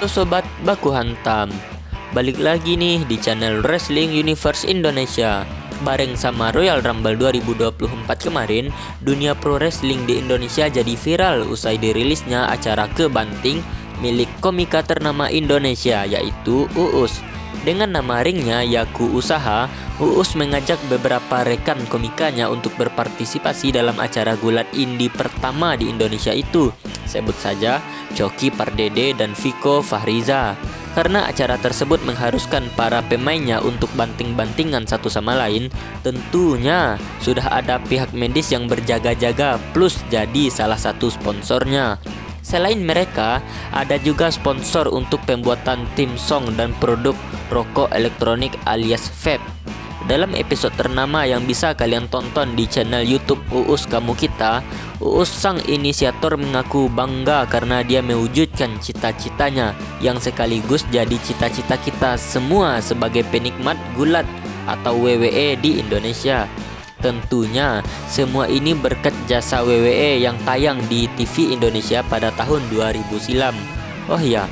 Halo sobat baku hantam, balik lagi nih di channel Wrestling Universe Indonesia. Bareng sama Royal Rumble 2024 kemarin, dunia pro wrestling di Indonesia jadi viral usai dirilisnya acara kebanting milik komika ternama Indonesia yaitu Uus. Dengan nama ringnya Yaku Usaha, Uus mengajak beberapa rekan komikanya untuk berpartisipasi dalam acara gulat indie pertama di Indonesia itu. Sebut saja Coki Pardede dan Viko Fahriza. Karena acara tersebut mengharuskan para pemainnya untuk banting-bantingan satu sama lain, tentunya sudah ada pihak medis yang berjaga-jaga plus jadi salah satu sponsornya. Selain mereka, ada juga sponsor untuk pembuatan theme song dan produk rokok elektronik alias vape. Dalam episode ternama yang bisa kalian tonton di channel YouTube Uus Kamu Kita, Uus sang inisiator mengaku bangga karena dia mewujudkan cita-citanya yang sekaligus jadi cita-cita kita semua sebagai penikmat gulat atau WWE di Indonesia. Tentunya semua ini berkat jasa WWE yang tayang di TV Indonesia pada tahun 2000 silam. Oh ya,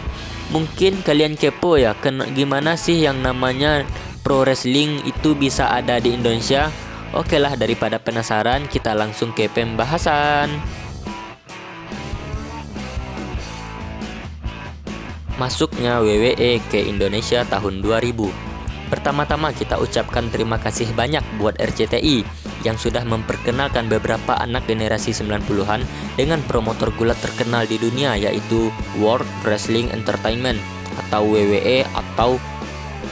mungkin kalian kepo ya, gimana sih yang namanya pro wrestling itu bisa ada di Indonesia? Oke lah, daripada penasaran, kita langsung ke pembahasan. Masuknya WWE ke Indonesia tahun 2000. Pertama-tama kita ucapkan terima kasih banyak buat RCTI yang sudah memperkenalkan beberapa anak generasi 90-an dengan promotor gulat terkenal di dunia yaitu World Wrestling Entertainment atau WWE atau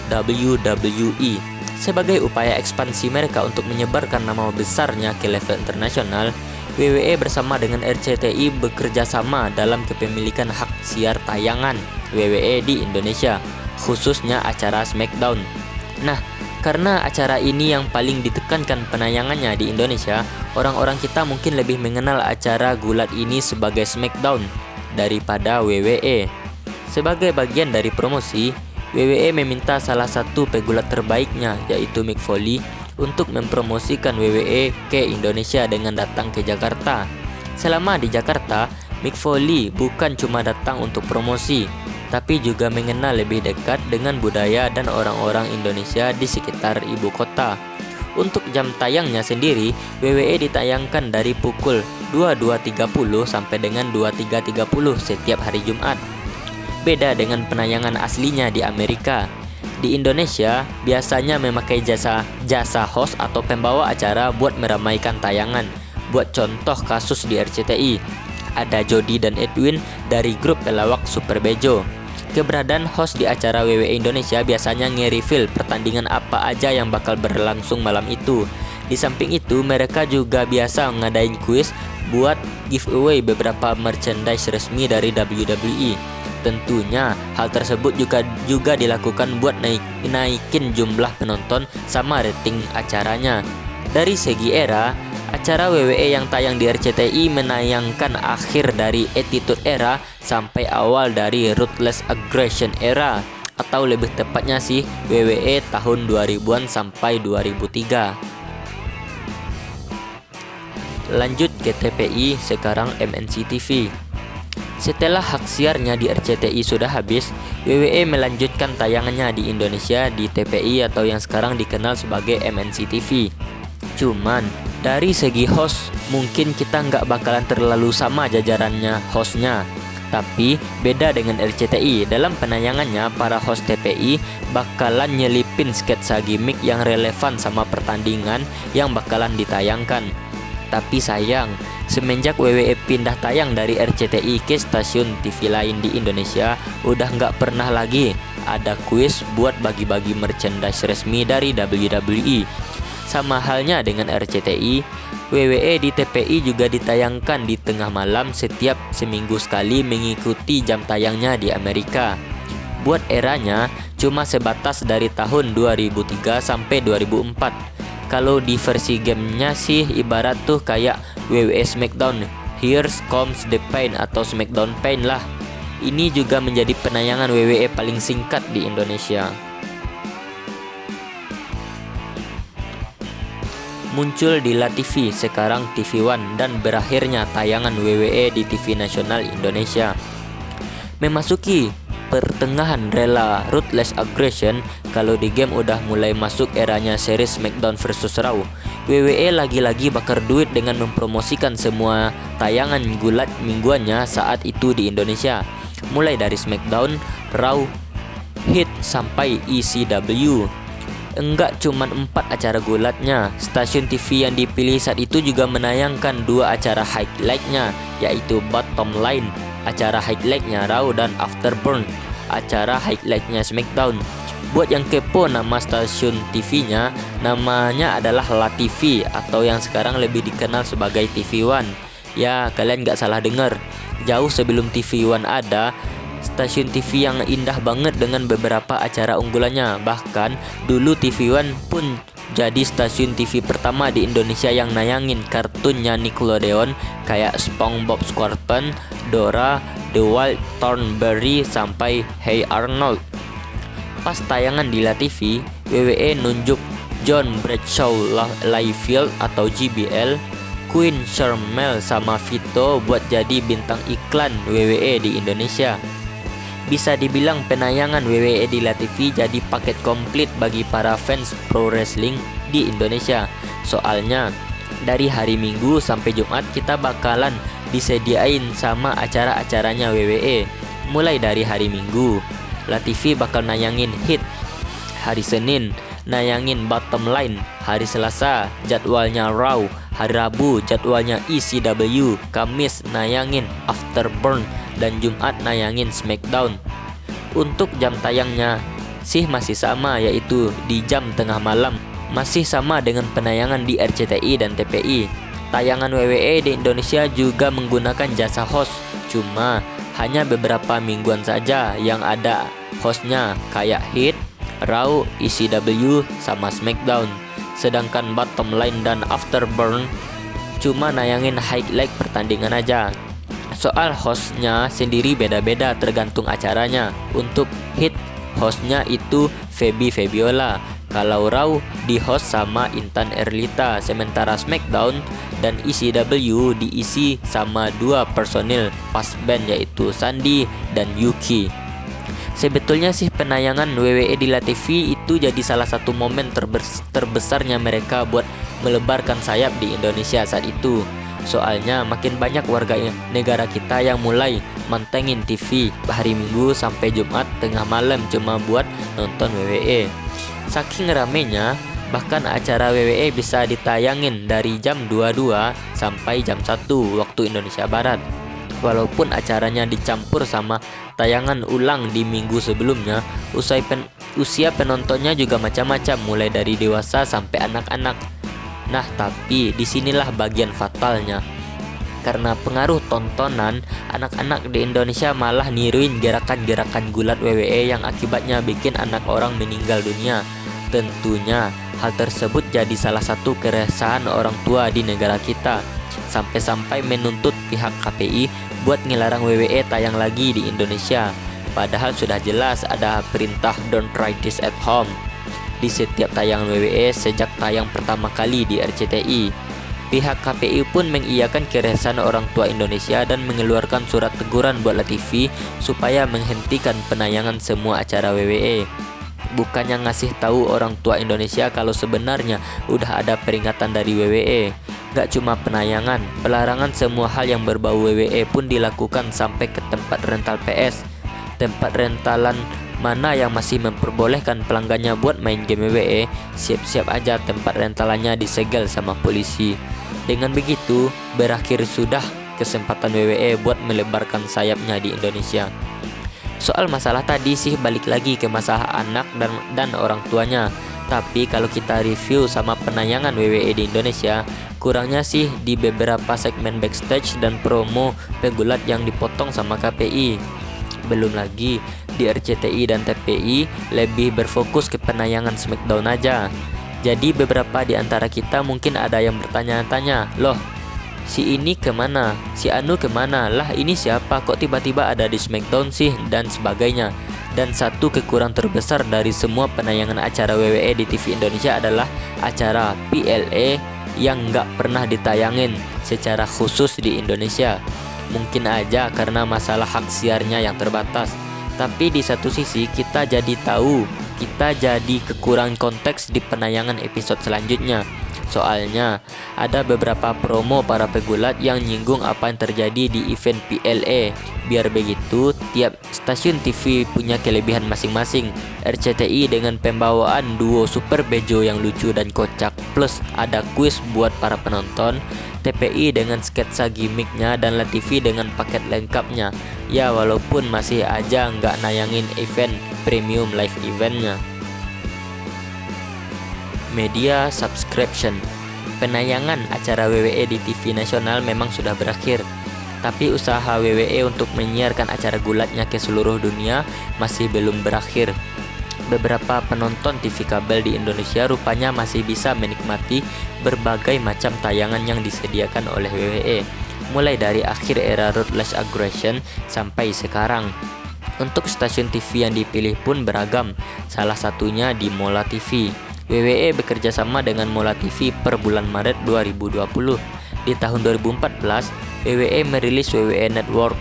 WWE. Sebagai upaya ekspansi mereka untuk menyebarkan nama besarnya ke level internasional, WWE bersama dengan RCTI bekerja sama dalam kepemilikan hak siar tayangan WWE di Indonesia, khususnya acara SmackDown. Nah, karena acara ini yang paling ditekankan penayangannya di Indonesia, orang-orang kita mungkin lebih mengenal acara gulat ini sebagai SmackDown daripada WWE. Sebagai bagian dari promosi, WWE meminta salah satu pegulat terbaiknya yaitu Mick Foley untuk mempromosikan WWE ke Indonesia dengan datang ke Jakarta. Selama di Jakarta, Mick Foley bukan cuma datang untuk promosi, tapi juga mengenal lebih dekat dengan budaya dan orang-orang Indonesia di sekitar ibu kota. Untuk jam tayangnya sendiri, WWE ditayangkan dari pukul 22.30 sampai dengan 23.30 setiap hari Jumat. Beda dengan penayangan aslinya di Amerika. Di Indonesia, biasanya memakai jasa host atau pembawa acara buat meramaikan tayangan. Buat contoh kasus di RCTI, ada Jody dan Edwin dari grup pelawak Super Bejo. Keberadaan host di acara WWE Indonesia biasanya nge-reveal pertandingan apa aja yang bakal berlangsung malam itu. Di samping itu, mereka juga biasa ngadain kuis buat giveaway beberapa merchandise resmi dari WWE. Tentunya hal tersebut juga dilakukan buat naikin jumlah penonton sama rating acaranya. Dari segi era, acara WWE yang tayang di RCTI menayangkan akhir dari Attitude Era sampai awal dari Ruthless Aggression Era, atau lebih tepatnya sih WWE tahun 2000-an sampai 2003. Lanjut ke TPI, sekarang MNC TV. Setelah hak siarnya di RCTI sudah habis, WWE melanjutkan tayangannya di Indonesia di TPI atau yang sekarang dikenal sebagai MNC TV. Cuman dari segi host, mungkin kita nggak bakalan terlalu sama jajarannya hostnya. Tapi beda dengan RCTI, dalam penayangannya para host TPI bakalan nyelipin sketsa gimmick yang relevan sama pertandingan yang bakalan ditayangkan. Tapi sayang, semenjak WWE pindah tayang dari RCTI ke stasiun TV lain di Indonesia, udah nggak pernah lagi ada kuis buat bagi-bagi merchandise resmi dari WWE. Sama halnya dengan RCTI, WWE di TPI juga ditayangkan di tengah malam setiap seminggu sekali mengikuti jam tayangnya di Amerika. Buat eranya, cuma sebatas dari tahun 2003 sampai 2004. Kalau di versi gamenya sih ibarat tuh kayak WWE SmackDown, Here Comes the Pain atau SmackDown Pain lah. Ini juga menjadi penayangan WWE paling singkat di Indonesia. Muncul di LaTV, sekarang TV One, dan berakhirnya tayangan WWE di TV nasional Indonesia. Memasuki pertengahan rela Ruthless Aggression, kalau di game udah mulai masuk eranya series SmackDown vs Raw. WWE lagi-lagi bakar duit dengan mempromosikan semua tayangan gulat mingguannya saat itu di Indonesia, mulai dari SmackDown, Raw, Heat sampai ECW. Enggak cuma 4 acara gulatnya, stasiun TV yang dipilih saat itu juga menayangkan 2 acara highlightnya, yaitu Bottom Line, acara highlightnya Raw, dan Afterburn, acara highlightnya SmackDown. Buat yang kepo nama stasiun TV-nya, namanya adalah La TV atau yang sekarang lebih dikenal sebagai TV One. Ya, kalian gak salah dengar. Jauh sebelum TV One ada, stasiun TV yang indah banget dengan beberapa acara unggulannya. Bahkan dulu TV One pun jadi stasiun TV pertama di Indonesia yang nayangin kartunnya Nickelodeon kayak SpongeBob SquarePants, Dora, The Wild Thornberry sampai Hey Arnold. Pas tayangan di La TV, WWE nunjuk John Bradshaw Layfield atau JBL, Queen Sharmell sama Vito buat jadi bintang iklan WWE di Indonesia. Bisa dibilang penayangan WWE di La TV jadi paket komplit bagi para fans pro wrestling di Indonesia. Soalnya dari hari Minggu sampai Jumat kita bakalan disediain sama acara-acaranya WWE. Mulai dari hari Minggu, La TV bakal nayangin Heat. Hari Senin nayangin Bottom Line. Hari Selasa jadwalnya Raw. Hari Rabu jadwalnya ECW. Kamis nayangin Afterburn. Dan Jumat nayangin SmackDown. Untuk jam tayangnya sih masih sama, yaitu di jam tengah malam. Masih sama dengan penayangan di RCTI dan TPI. Tayangan WWE di Indonesia juga menggunakan jasa host, cuma hanya beberapa mingguan saja yang ada hostnya, kayak Heat, Raw, ECW, sama SmackDown. Sedangkan Bottom Line dan Afterburn cuma nayangin highlight pertandingan aja. Soal hostnya sendiri beda-beda tergantung acaranya. Untuk Heat, hostnya itu Feby Febiola. Kalau Raw di host sama Intan Erlita. Sementara SmackDown dan ECW diisi sama 2 personil pas band, yaitu Sandy dan Yuki. Sebetulnya sih penayangan WWE di La TV itu jadi salah satu momen terbesarnya mereka buat melebarkan sayap di Indonesia saat itu. Soalnya makin banyak warga negara kita yang mulai mantengin TV hari Minggu sampai Jumat tengah malam cuma buat nonton WWE. Saking ramenya, bahkan acara WWE bisa ditayangin dari jam 22 sampai jam 1 waktu Indonesia Barat. Walaupun acaranya dicampur sama tayangan ulang di minggu sebelumnya, usia penontonnya juga macam-macam, mulai dari dewasa sampai anak-anak. Nah, tapi disinilah bagian fatalnya. Karena pengaruh tontonan, anak-anak di Indonesia malah niruin gerakan-gerakan gulat WWE yang akibatnya bikin anak orang meninggal dunia. Tentunya hal tersebut jadi salah satu keresahan orang tua di negara kita, sampai-sampai menuntut pihak KPI buat ngelarang WWE tayang lagi di Indonesia. Padahal sudah jelas ada perintah Don't Try This at Home di setiap tayangan WWE sejak tayang pertama kali di RCTI. Pihak KPI pun mengiyakan keresahan orang tua Indonesia dan mengeluarkan surat teguran buat La TV supaya menghentikan penayangan semua acara WWE. Bukannya ngasih tahu orang tua Indonesia kalau sebenarnya udah ada peringatan dari WWE. Gak cuma penayangan, pelarangan semua hal yang berbau WWE pun dilakukan sampai ke tempat rental PS. Tempat rentalan mana yang masih memperbolehkan pelanggannya buat main game WWE, siap-siap aja tempat rentalannya disegel sama polisi. Dengan begitu, berakhir sudah kesempatan WWE buat melebarkan sayapnya di Indonesia. Soal masalah tadi sih balik lagi ke masalah anak dan orang tuanya. Tapi kalau kita review sama penayangan WWE di Indonesia, kurangnya sih di beberapa segmen backstage dan promo pegulat yang dipotong sama KPI. Belum lagi di RCTI dan TPI lebih berfokus ke penayangan SmackDown aja. Jadi beberapa di antara kita mungkin ada yang bertanya-tanya, loh si ini kemana? Si Anu kemana? Lah ini siapa? Kok tiba-tiba ada di SmackDown sih? Dan sebagainya. Dan satu kekurangan terbesar dari semua penayangan acara WWE di TV Indonesia adalah acara PLE yang nggak pernah ditayangin secara khusus di Indonesia. Mungkin aja karena masalah hak siarnya yang terbatas. Tapi di satu sisi kita jadi kekurangan konteks di penayangan episode selanjutnya. Soalnya ada beberapa promo para pegulat yang nyinggung apa yang terjadi di event PLE. Biar begitu, tiap stasiun TV punya kelebihan masing-masing. RCTI dengan pembawaan duo super bejo yang lucu dan kocak, plus ada kuis buat para penonton. TPI dengan sketsa gimmicknya dan LTV dengan paket lengkapnya. Ya walaupun masih aja nggak nayangin event premium live eventnya. Media subscription. Penayangan acara WWE di TV nasional memang sudah berakhir, tapi usaha WWE untuk menyiarkan acara gulatnya ke seluruh dunia masih belum berakhir. Beberapa penonton TV kabel di Indonesia rupanya masih bisa menikmati berbagai macam tayangan yang disediakan oleh WWE, mulai dari akhir era Ruthless Aggression sampai sekarang. Untuk stasiun TV yang dipilih pun beragam, salah satunya di Mola TV. WWE bekerja sama dengan Mola TV per bulan Maret 2020. Di tahun 2014, WWE merilis WWE Network,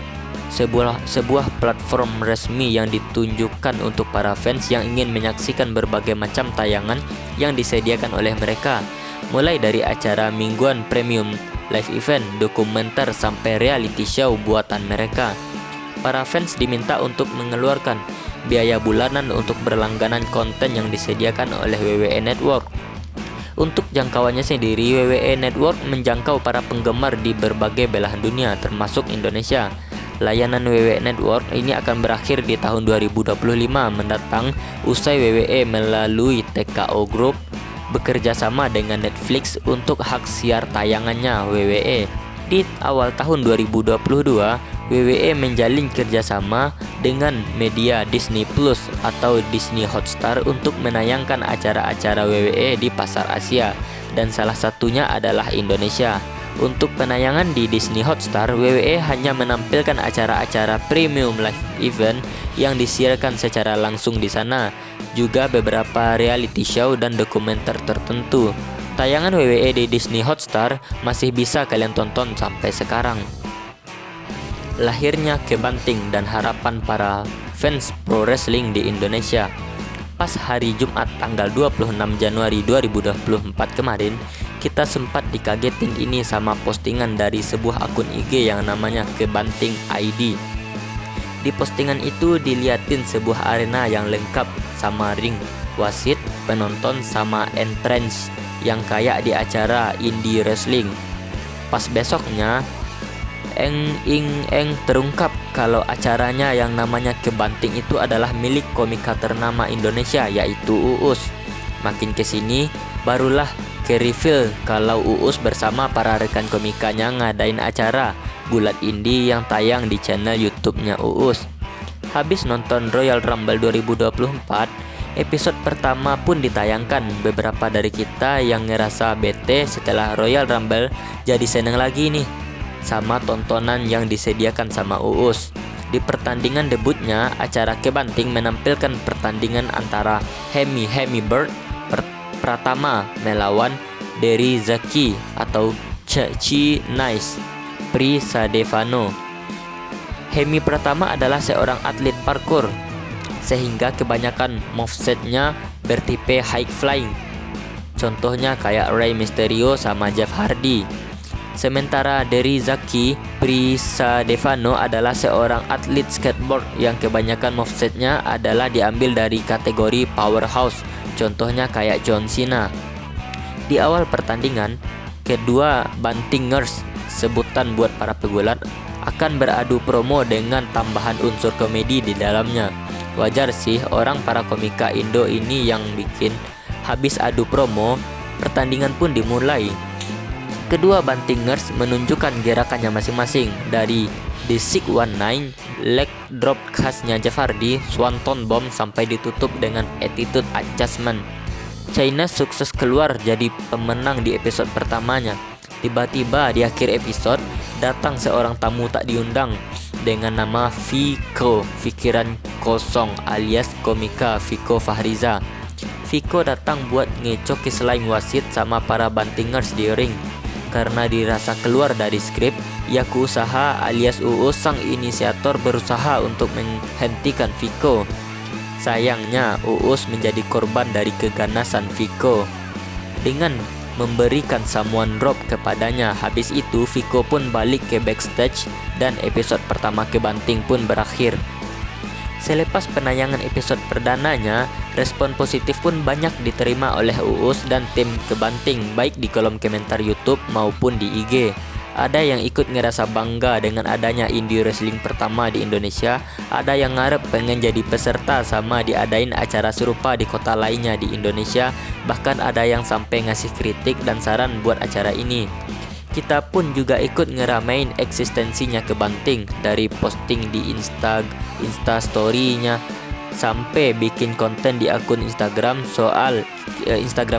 sebuah platform resmi yang ditunjukkan untuk para fans yang ingin menyaksikan berbagai macam tayangan yang disediakan oleh mereka, mulai dari acara mingguan premium, live event, dokumenter, sampai reality show buatan mereka. Para fans diminta untuk mengeluarkan biaya bulanan untuk berlangganan konten yang disediakan oleh WWE Network. Untuk jangkauannya sendiri, WWE Network menjangkau para penggemar di berbagai belahan dunia, termasuk Indonesia. Layanan WWE Network ini akan berakhir di tahun 2025 mendatang usai WWE melalui TKO Group bekerja sama dengan Netflix untuk hak siar tayangannya WWE. Di awal tahun 2022, WWE menjalin kerjasama dengan media Disney Plus atau Disney Hotstar untuk menayangkan acara-acara WWE di pasar Asia, dan salah satunya adalah Indonesia. Untuk penayangan di Disney Hotstar, WWE hanya menampilkan acara-acara premium live event yang disiarkan secara langsung di sana, juga beberapa reality show dan dokumenter tertentu. Tayangan WWE di Disney Hotstar masih bisa kalian tonton sampai sekarang. Lahirnya kebanting dan harapan para fans pro wrestling di Indonesia. Pas hari Jumat tanggal 26 Januari 2024 kemarin, kita sempat dikagetin ini sama postingan dari sebuah akun IG yang namanya Kebanting ID. Di postingan itu diliatin sebuah arena yang lengkap sama ring, wasit, penonton, sama entrance yang kayak di acara indie wrestling. Pas besoknya terungkap kalau acaranya yang namanya Kebanting itu adalah milik komika ternama Indonesia, yaitu Uus. Makin kesini barulah ke-reveal kalau Uus bersama para rekan komikanya ngadain acara gulat indie yang tayang di channel YouTube-nya Uus. Habis nonton Royal Rumble 2024, episode pertama pun ditayangkan. Beberapa dari kita yang ngerasa bete setelah Royal Rumble jadi seneng lagi nih sama tontonan yang disediakan sama Uus. Di pertandingan debutnya, acara Kebanting menampilkan pertandingan antara Hemi Bird Pratama melawan Dery Zaki atau Chi Nice Pri Sadevano. Hemi Pratama adalah seorang atlet parkour, sehingga kebanyakan movesetnya bertipe high flying. Contohnya kayak Rey Mysterio sama Jeff Hardy. Sementara Dery Zaki Prisadevano adalah seorang atlet skateboard yang kebanyakan movesetnya adalah diambil dari kategori powerhouse, contohnya kayak John Cena. Di awal pertandingan, kedua bantingers, sebutan buat para pegulat, akan beradu promo dengan tambahan unsur komedi di dalamnya. Wajar sih orang para komika Indo ini yang bikin. Habis adu promo, pertandingan pun dimulai. Kedua bantingers menunjukkan gerakannya masing-masing, dari The 619, leg drop khasnya Jeff Hardy, Swanton Bomb, sampai ditutup dengan attitude adjustment. China sukses keluar jadi pemenang di episode pertamanya. Tiba-tiba di akhir episode datang seorang tamu tak diundang dengan nama Viko, Fikiran Kosong, alias komika Viko Fahriza. Viko datang buat ngecok ke selain wasit sama para bantingers di ring. karena dirasa keluar dari skrip, Yaku Usaha alias Uus sang inisiator berusaha untuk menghentikan Viko. Sayangnya Uus menjadi korban dari keganasan Viko dengan memberikan samuan rope kepadanya. Habis itu Viko pun balik ke backstage dan episode pertama Kebanting pun berakhir. Selepas penayangan episode perdananya, respon positif pun banyak diterima oleh Uus dan tim Kebanting, baik di kolom komentar YouTube maupun di IG. Ada yang ikut ngerasa bangga dengan adanya indie wrestling pertama di Indonesia. Ada yang ngarep pengen jadi peserta sama diadain acara serupa di kota lainnya di Indonesia. Bahkan ada yang sampai ngasih kritik dan saran buat acara ini. Kita pun juga ikut ngeramein eksistensinya Kebanting, dari posting di Insta story-nya sampai bikin konten di akun Instagram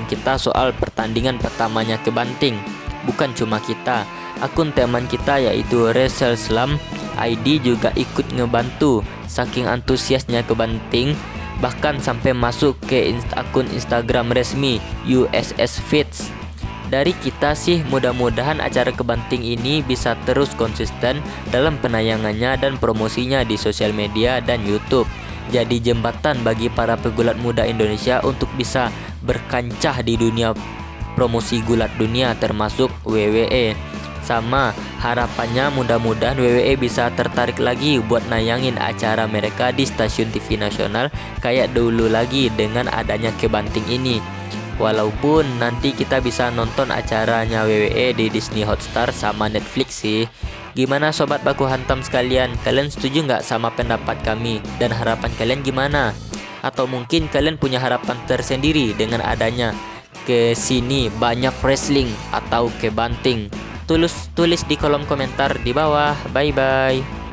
kita soal pertandingan pertamanya Kebanting. Bukan cuma kita, akun teman kita yaitu WrestleSlam ID juga ikut ngebantu. Saking antusiasnya Kebanting, bahkan sampai masuk ke akun Instagram resmi USS Fits. Dari kita sih, mudah-mudahan acara Kebanting ini bisa terus konsisten dalam penayangannya dan promosinya di sosial media dan YouTube. Jadi jembatan bagi para pegulat muda Indonesia untuk bisa berkancah di dunia promosi gulat dunia termasuk WWE. Sama harapannya mudah-mudahan WWE bisa tertarik lagi buat nayangin acara mereka di stasiun TV nasional kayak dulu lagi dengan adanya Kebanting ini. Walaupun nanti kita bisa nonton acaranya WWE di Disney Hotstar sama Netflix sih. Gimana sobat baku hantam sekalian? Kalian setuju nggak sama pendapat kami? Dan harapan kalian gimana? Atau mungkin kalian punya harapan tersendiri dengan adanya ke sini banyak wrestling atau Kebanting? Tulis di kolom komentar di bawah. Bye bye.